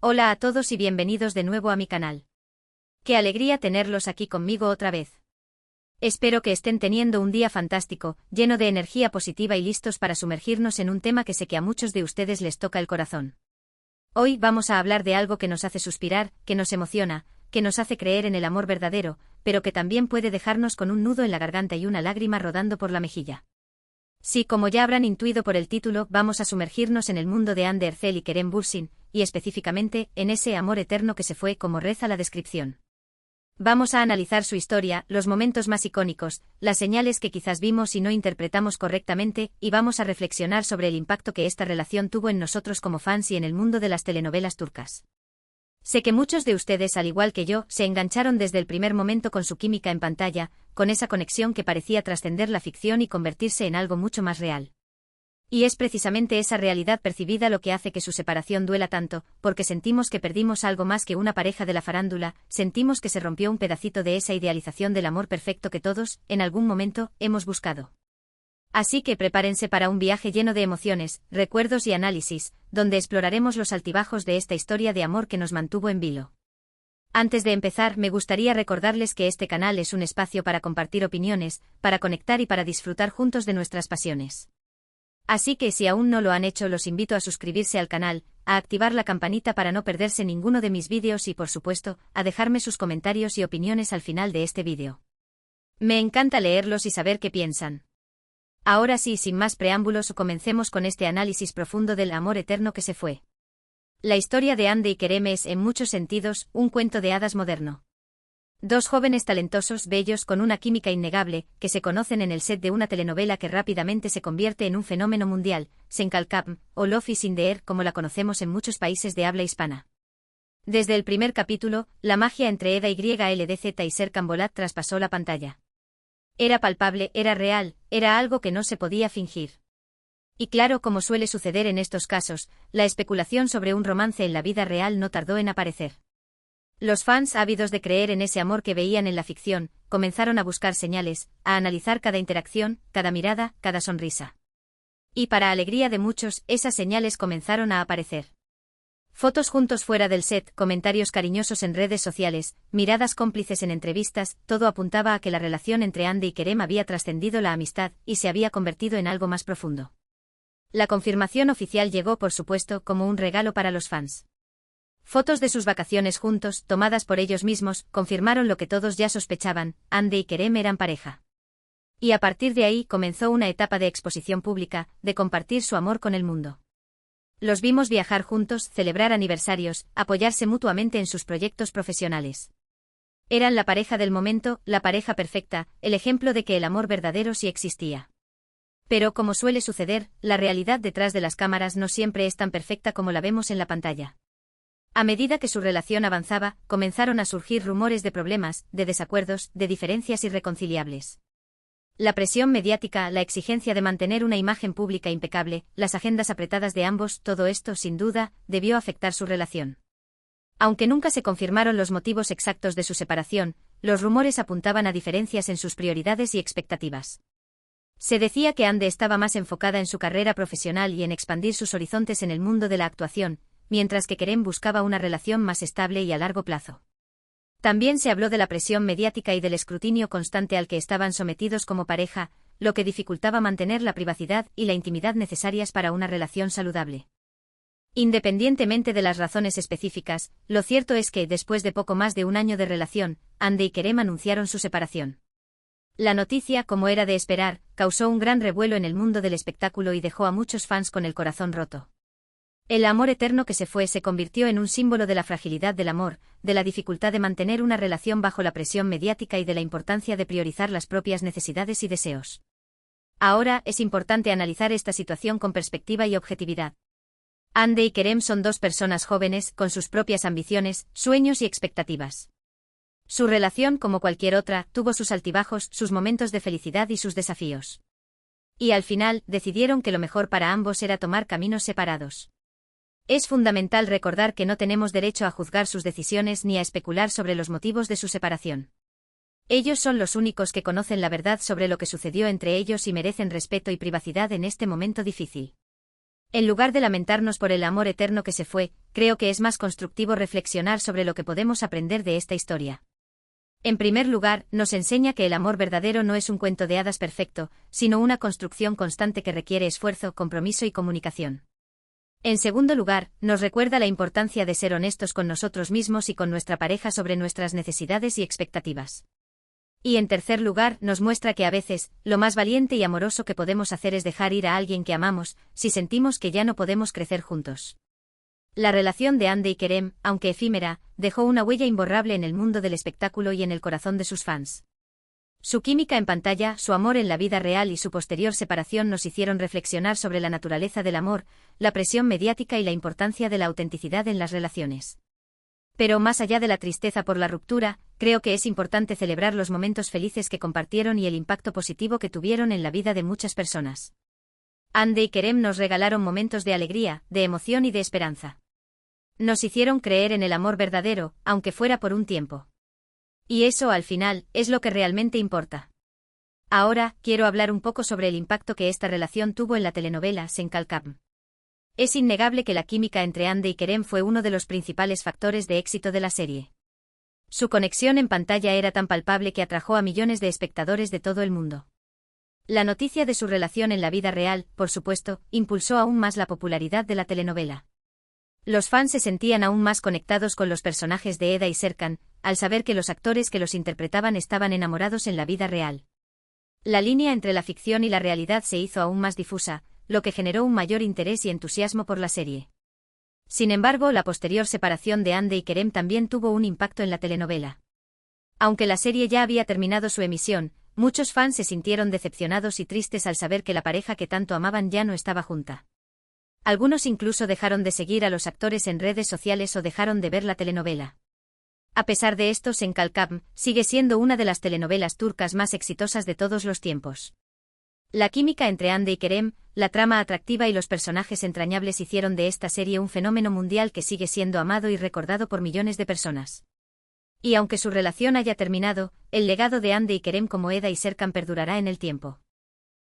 Hola a todos y bienvenidos de nuevo a mi canal. Qué alegría tenerlos aquí conmigo otra vez. Espero que estén teniendo un día fantástico, lleno de energía positiva y listos para sumergirnos en un tema que sé que a muchos de ustedes les toca el corazón. Hoy vamos a hablar de algo que nos hace suspirar, que nos emociona, que nos hace creer en el amor verdadero, pero que también puede dejarnos con un nudo en la garganta y una lágrima rodando por la mejilla. Sí, como ya habrán intuido por el título, vamos a sumergirnos en el mundo de Anne Ercel y Kerem Bürsin, y específicamente, en ese amor eterno que se fue, como reza la descripción. Vamos a analizar su historia, los momentos más icónicos, las señales que quizás vimos y no interpretamos correctamente, y vamos a reflexionar sobre el impacto que esta relación tuvo en nosotros como fans y en el mundo de las telenovelas turcas. Sé que muchos de ustedes, al igual que yo, se engancharon desde el primer momento con su química en pantalla, con esa conexión que parecía trascender la ficción y convertirse en algo mucho más real. Y es precisamente esa realidad percibida lo que hace que su separación duela tanto, porque sentimos que perdimos algo más que una pareja de la farándula, sentimos que se rompió un pedacito de esa idealización del amor perfecto que todos, en algún momento, hemos buscado. Así que prepárense para un viaje lleno de emociones, recuerdos y análisis, donde exploraremos los altibajos de esta historia de amor que nos mantuvo en vilo. Antes de empezar, me gustaría recordarles que este canal es un espacio para compartir opiniones, para conectar y para disfrutar juntos de nuestras pasiones. Así que si aún no lo han hecho, los invito a suscribirse al canal, a activar la campanita para no perderse ninguno de mis vídeos y, por supuesto, a dejarme sus comentarios y opiniones al final de este vídeo. Me encanta leerlos y saber qué piensan. Ahora sí, sin más preámbulos, comencemos con este análisis profundo del amor eterno que se fue. La historia de Hande y Kerem es, en muchos sentidos, un cuento de hadas moderno. Dos jóvenes talentosos, bellos, con una química innegable, que se conocen en el set de una telenovela que rápidamente se convierte en un fenómeno mundial, Senkalkam, o Love is in the Air, como la conocemos en muchos países de habla hispana. Desde el primer capítulo, la magia entre Eda YLDZ y Serkan Bolat traspasó la pantalla. Era palpable, era real, era algo que no se podía fingir. Y claro, como suele suceder en estos casos, la especulación sobre un romance en la vida real no tardó en aparecer. Los fans, ávidos de creer en ese amor que veían en la ficción, comenzaron a buscar señales, a analizar cada interacción, cada mirada, cada sonrisa. Y para alegría de muchos, esas señales comenzaron a aparecer. Fotos juntos fuera del set, comentarios cariñosos en redes sociales, miradas cómplices en entrevistas, todo apuntaba a que la relación entre Hande y Kerem había trascendido la amistad y se había convertido en algo más profundo. La confirmación oficial llegó, por supuesto, como un regalo para los fans. Fotos de sus vacaciones juntos, tomadas por ellos mismos, confirmaron lo que todos ya sospechaban: Hande y Kerem eran pareja. Y a partir de ahí comenzó una etapa de exposición pública, de compartir su amor con el mundo. Los vimos viajar juntos, celebrar aniversarios, apoyarse mutuamente en sus proyectos profesionales. Eran la pareja del momento, la pareja perfecta, el ejemplo de que el amor verdadero sí existía. Pero, como suele suceder, la realidad detrás de las cámaras no siempre es tan perfecta como la vemos en la pantalla. A medida que su relación avanzaba, comenzaron a surgir rumores de problemas, de desacuerdos, de diferencias irreconciliables. La presión mediática, la exigencia de mantener una imagen pública impecable, las agendas apretadas de ambos, todo esto, sin duda, debió afectar su relación. Aunque nunca se confirmaron los motivos exactos de su separación, los rumores apuntaban a diferencias en sus prioridades y expectativas. Se decía que Hande estaba más enfocada en su carrera profesional y en expandir sus horizontes en el mundo de la actuación, mientras que Kerem buscaba una relación más estable y a largo plazo. También se habló de la presión mediática y del escrutinio constante al que estaban sometidos como pareja, lo que dificultaba mantener la privacidad y la intimidad necesarias para una relación saludable. Independientemente de las razones específicas, lo cierto es que, después de poco más de un año de relación, Hande y Kerem anunciaron su separación. La noticia, como era de esperar, causó un gran revuelo en el mundo del espectáculo y dejó a muchos fans con el corazón roto. El amor eterno que se fue se convirtió en un símbolo de la fragilidad del amor, de la dificultad de mantener una relación bajo la presión mediática y de la importancia de priorizar las propias necesidades y deseos. Ahora, es importante analizar esta situación con perspectiva y objetividad. Hande y Kerem son dos personas jóvenes, con sus propias ambiciones, sueños y expectativas. Su relación, como cualquier otra, tuvo sus altibajos, sus momentos de felicidad y sus desafíos. Y al final, decidieron que lo mejor para ambos era tomar caminos separados. Es fundamental recordar que no tenemos derecho a juzgar sus decisiones ni a especular sobre los motivos de su separación. Ellos son los únicos que conocen la verdad sobre lo que sucedió entre ellos y merecen respeto y privacidad en este momento difícil. En lugar de lamentarnos por el amor eterno que se fue, creo que es más constructivo reflexionar sobre lo que podemos aprender de esta historia. En primer lugar, nos enseña que el amor verdadero no es un cuento de hadas perfecto, sino una construcción constante que requiere esfuerzo, compromiso y comunicación. En segundo lugar, nos recuerda la importancia de ser honestos con nosotros mismos y con nuestra pareja sobre nuestras necesidades y expectativas. Y en tercer lugar, nos muestra que a veces, lo más valiente y amoroso que podemos hacer es dejar ir a alguien que amamos, si sentimos que ya no podemos crecer juntos. La relación de Ande y Kerem, aunque efímera, dejó una huella imborrable en el mundo del espectáculo y en el corazón de sus fans. Su química en pantalla, su amor en la vida real y su posterior separación nos hicieron reflexionar sobre la naturaleza del amor, la presión mediática y la importancia de la autenticidad en las relaciones. Pero más allá de la tristeza por la ruptura, creo que es importante celebrar los momentos felices que compartieron y el impacto positivo que tuvieron en la vida de muchas personas. Ande y Kerem nos regalaron momentos de alegría, de emoción y de esperanza. Nos hicieron creer en el amor verdadero, aunque fuera por un tiempo. Y eso, al final, es lo que realmente importa. Ahora, quiero hablar un poco sobre el impacto que esta relación tuvo en la telenovela Senkalkam. Es innegable que la química entre Ande y Kerem fue uno de los principales factores de éxito de la serie. Su conexión en pantalla era tan palpable que atrajo a millones de espectadores de todo el mundo. La noticia de su relación en la vida real, por supuesto, impulsó aún más la popularidad de la telenovela. Los fans se sentían aún más conectados con los personajes de Eda y Serkan, al saber que los actores que los interpretaban estaban enamorados en la vida real. La línea entre la ficción y la realidad se hizo aún más difusa, lo que generó un mayor interés y entusiasmo por la serie. Sin embargo, la posterior separación de Ande y Kerem también tuvo un impacto en la telenovela. Aunque la serie ya había terminado su emisión, muchos fans se sintieron decepcionados y tristes al saber que la pareja que tanto amaban ya no estaba junta. Algunos incluso dejaron de seguir a los actores en redes sociales o dejaron de ver la telenovela. A pesar de esto, Senkalkam sigue siendo una de las telenovelas turcas más exitosas de todos los tiempos. La química entre Ande y Kerem, la trama atractiva y los personajes entrañables hicieron de esta serie un fenómeno mundial que sigue siendo amado y recordado por millones de personas. Y aunque su relación haya terminado, el legado de Ande y Kerem como Eda y Serkan perdurará en el tiempo.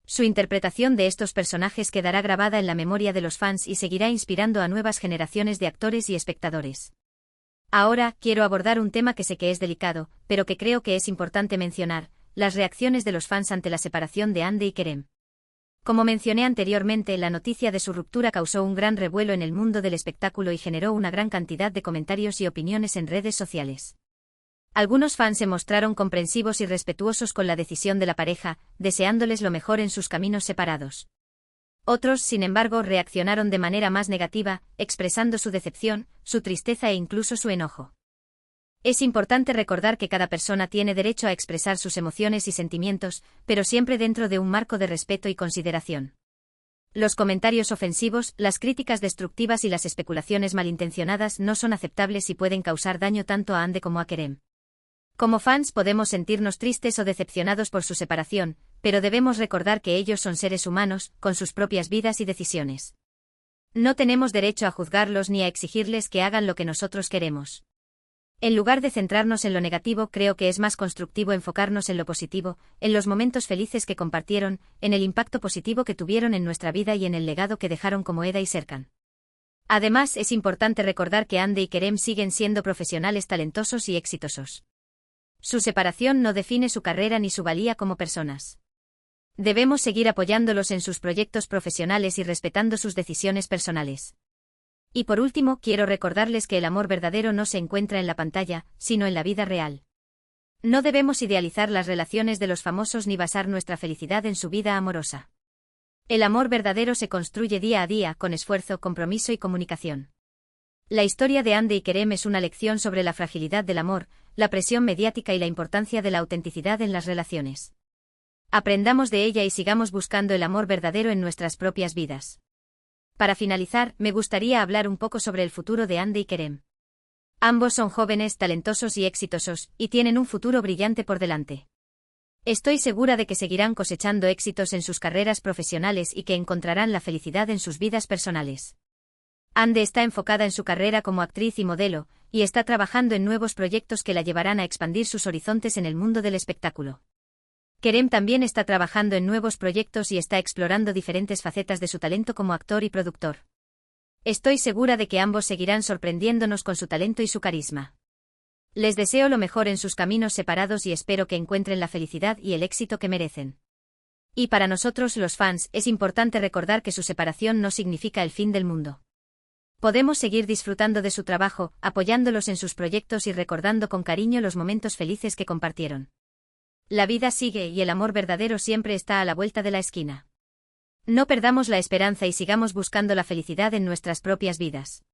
Su interpretación de estos personajes quedará grabada en la memoria de los fans y seguirá inspirando a nuevas generaciones de actores y espectadores. Ahora, quiero abordar un tema que sé que es delicado, pero que creo que es importante mencionar: las reacciones de los fans ante la separación de Ande y Kerem. Como mencioné anteriormente, la noticia de su ruptura causó un gran revuelo en el mundo del espectáculo y generó una gran cantidad de comentarios y opiniones en redes sociales. Algunos fans se mostraron comprensivos y respetuosos con la decisión de la pareja, deseándoles lo mejor en sus caminos separados. Otros, sin embargo, reaccionaron de manera más negativa, expresando su decepción, su tristeza e incluso su enojo. Es importante recordar que cada persona tiene derecho a expresar sus emociones y sentimientos, pero siempre dentro de un marco de respeto y consideración. Los comentarios ofensivos, las críticas destructivas y las especulaciones malintencionadas no son aceptables y pueden causar daño tanto a Ande como a Kerem. Como fans podemos sentirnos tristes o decepcionados por su separación, pero debemos recordar que ellos son seres humanos, con sus propias vidas y decisiones. No tenemos derecho a juzgarlos ni a exigirles que hagan lo que nosotros queremos. En lugar de centrarnos en lo negativo, creo que es más constructivo enfocarnos en lo positivo, en los momentos felices que compartieron, en el impacto positivo que tuvieron en nuestra vida y en el legado que dejaron como Eda y Serkan. Además, es importante recordar que Ande y Kerem siguen siendo profesionales talentosos y exitosos. Su separación no define su carrera ni su valía como personas. Debemos seguir apoyándolos en sus proyectos profesionales y respetando sus decisiones personales. Y por último, quiero recordarles que el amor verdadero no se encuentra en la pantalla, sino en la vida real. No debemos idealizar las relaciones de los famosos ni basar nuestra felicidad en su vida amorosa. El amor verdadero se construye día a día, con esfuerzo, compromiso y comunicación. La historia de Ande y Kerem es una lección sobre la fragilidad del amor, la presión mediática y la importancia de la autenticidad en las relaciones. Aprendamos de ella y sigamos buscando el amor verdadero en nuestras propias vidas. Para finalizar, me gustaría hablar un poco sobre el futuro de Ande y Kerem. Ambos son jóvenes, talentosos y exitosos, y tienen un futuro brillante por delante. Estoy segura de que seguirán cosechando éxitos en sus carreras profesionales y que encontrarán la felicidad en sus vidas personales. Ande está enfocada en su carrera como actriz y modelo, y está trabajando en nuevos proyectos que la llevarán a expandir sus horizontes en el mundo del espectáculo. Kerem también está trabajando en nuevos proyectos y está explorando diferentes facetas de su talento como actor y productor. Estoy segura de que ambos seguirán sorprendiéndonos con su talento y su carisma. Les deseo lo mejor en sus caminos separados y espero que encuentren la felicidad y el éxito que merecen. Y para nosotros los fans es importante recordar que su separación no significa el fin del mundo. Podemos seguir disfrutando de su trabajo, apoyándolos en sus proyectos y recordando con cariño los momentos felices que compartieron. La vida sigue y el amor verdadero siempre está a la vuelta de la esquina. No perdamos la esperanza y sigamos buscando la felicidad en nuestras propias vidas.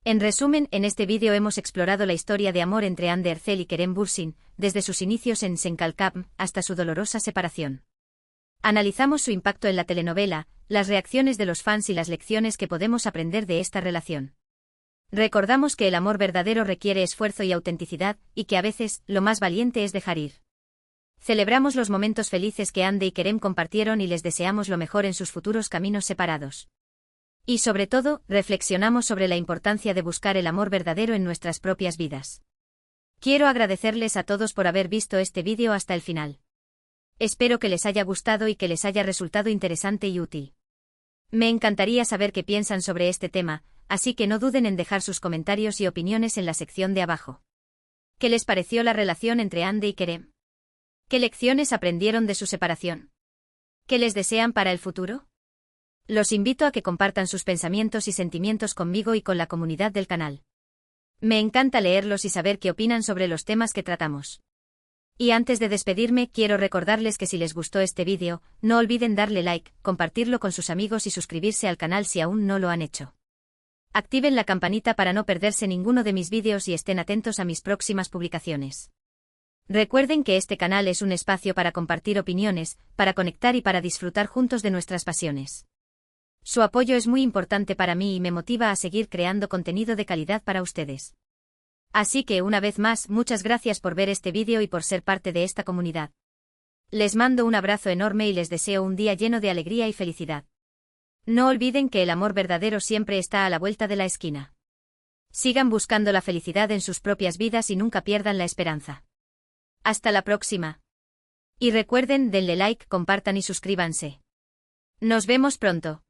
En resumen, en este vídeo hemos explorado la historia de amor entre Ander Ercel y Kerem Bürsin, desde sus inicios en Senkalkam hasta su dolorosa separación. Analizamos su impacto en la telenovela, las reacciones de los fans y las lecciones que podemos aprender de esta relación. Recordamos que el amor verdadero requiere esfuerzo y autenticidad, y que a veces, lo más valiente es dejar ir. Celebramos los momentos felices que Ande y Kerem compartieron y les deseamos lo mejor en sus futuros caminos separados. Y sobre todo, reflexionamos sobre la importancia de buscar el amor verdadero en nuestras propias vidas. Quiero agradecerles a todos por haber visto este vídeo hasta el final. Espero que les haya gustado y que les haya resultado interesante y útil. Me encantaría saber qué piensan sobre este tema, así que no duden en dejar sus comentarios y opiniones en la sección de abajo. ¿Qué les pareció la relación entre Ande y Kerem? ¿Qué lecciones aprendieron de su separación? ¿Qué les desean para el futuro? Los invito a que compartan sus pensamientos y sentimientos conmigo y con la comunidad del canal. Me encanta leerlos y saber qué opinan sobre los temas que tratamos. Y antes de despedirme, quiero recordarles que si les gustó este vídeo, no olviden darle like, compartirlo con sus amigos y suscribirse al canal si aún no lo han hecho. Activen la campanita para no perderse ninguno de mis vídeos y estén atentos a mis próximas publicaciones. Recuerden que este canal es un espacio para compartir opiniones, para conectar y para disfrutar juntos de nuestras pasiones. Su apoyo es muy importante para mí y me motiva a seguir creando contenido de calidad para ustedes. Así que una vez más, muchas gracias por ver este vídeo y por ser parte de esta comunidad. Les mando un abrazo enorme y les deseo un día lleno de alegría y felicidad. No olviden que el amor verdadero siempre está a la vuelta de la esquina. Sigan buscando la felicidad en sus propias vidas y nunca pierdan la esperanza. Hasta la próxima. Y recuerden, denle like, compartan y suscríbanse. Nos vemos pronto.